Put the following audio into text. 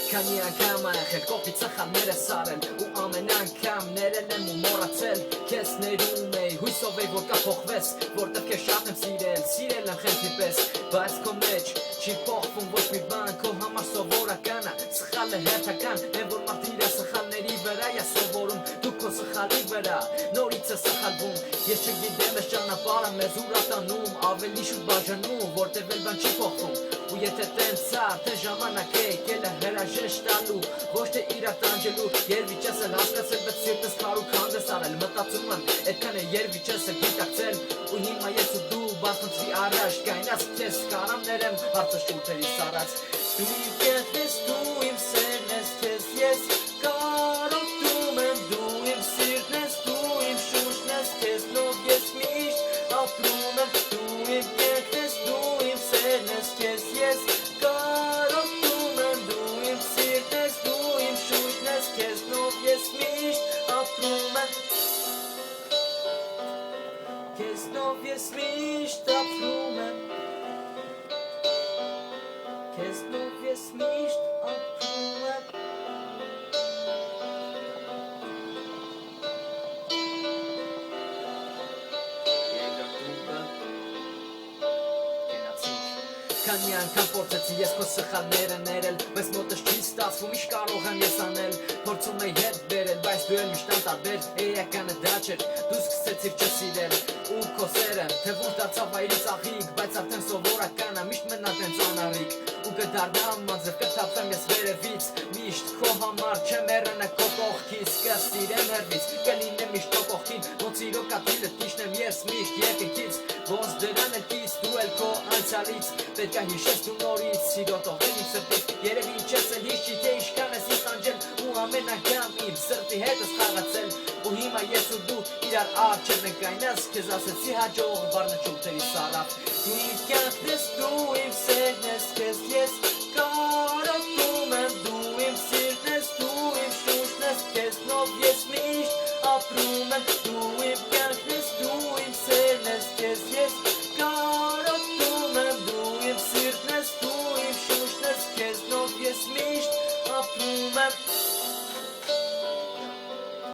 Քանի անգամ ախել կոպիտ սխալներ ես արել ու ամեն անգամ ներել եմ ու մոռացել Քեզ ներում էի հույսով էի որ կփոխվես որտեղ քեզ շատ եմ սիրել եմ խենթի պես բայց քո մեջ չի փոխվում ոչ մի բան քո համար սովորական է սխալը հերթական եմ որ մարդը իր սխալների վրա է սովորում դու քո սխալի վրա նորից է սխալվում ես չգիտեմ ես ճանապարհը մեզ ուր ատանում ավելի շուտ բաժանում որտեղ էլ բան չի փոխվում ու եթե տենց արդեն ժամանակ է եկել է հրաժեշտ տալու ոչ թե իրար տանջելու երբի չես էլ հասկացել բայց սիրտս քարուկ հանդես արել մտածում եմ այդքան է երբի չես էլ գիտակցել ու հիմա ես ու դու բախնցի առաջ կայնած քեզ կարամ ներեմ հարցը շուտերից առաջ դու իմ կյանքն ես դու իմ սերն ես քեզ ես կարոտում եմ դու իմ սիրտն ես դու իմ շունչն ես քեզնով ես միշտ ապրում եմ դու իմ կյանքն ես դու իմ սերն ես քեզ ես կարոտում եմ դու իմ սիրտն ես դու իմ շունչն ես քեզնով ես միշտ ապրում եմ Քեզնով ես միշտ ապրում եմ Քեզնով ես միշտ ապրում եմ Քանի անգամ փորձեցի ես քո սխալները ներել բայց մոտս չի ստացվում ինչ կարող եմ ես անել փորձում եի հետ բերել բայց դու էլ միշտ անտարբեր էականը դա չէր դու սկսեցիր չսիրել ու քո սերը թվում դարձավ այրից աղիք բայց արդեն սովորական է միշտ մնա տենց անառիկ ու կդառնամ անձև կթափվեմ ես վերևից միշտ քո համար չեմ հեռանա քո կողքից կսիրեմ հեռվից կլինեմ միշտ քո կողքին ոնց իրոք ատիլը տիշնեմ ես միշտ երկնքից ոնց դրան էլ կից դու էլ քո անցյալից պետք է հիշես դու նորից սիրո թողել իմ սրտից երևի ինչես էլ հիշի թե ինչքան ես ինձ տանջել ու ամեն անգամ իմ սրտի հետ ես խաղացել ու հիմա ես ու դու իրար առջև ենք կայնած քեզ ասեցի հաջող բառը շուտերից արավ դու իմ կյանքն ես դու իմ սերն ես քեզ ես կարոտում եմ դու իմ սիրտն ես դու իմ շունչն ես քեզնով ես միշտ ապրում եմ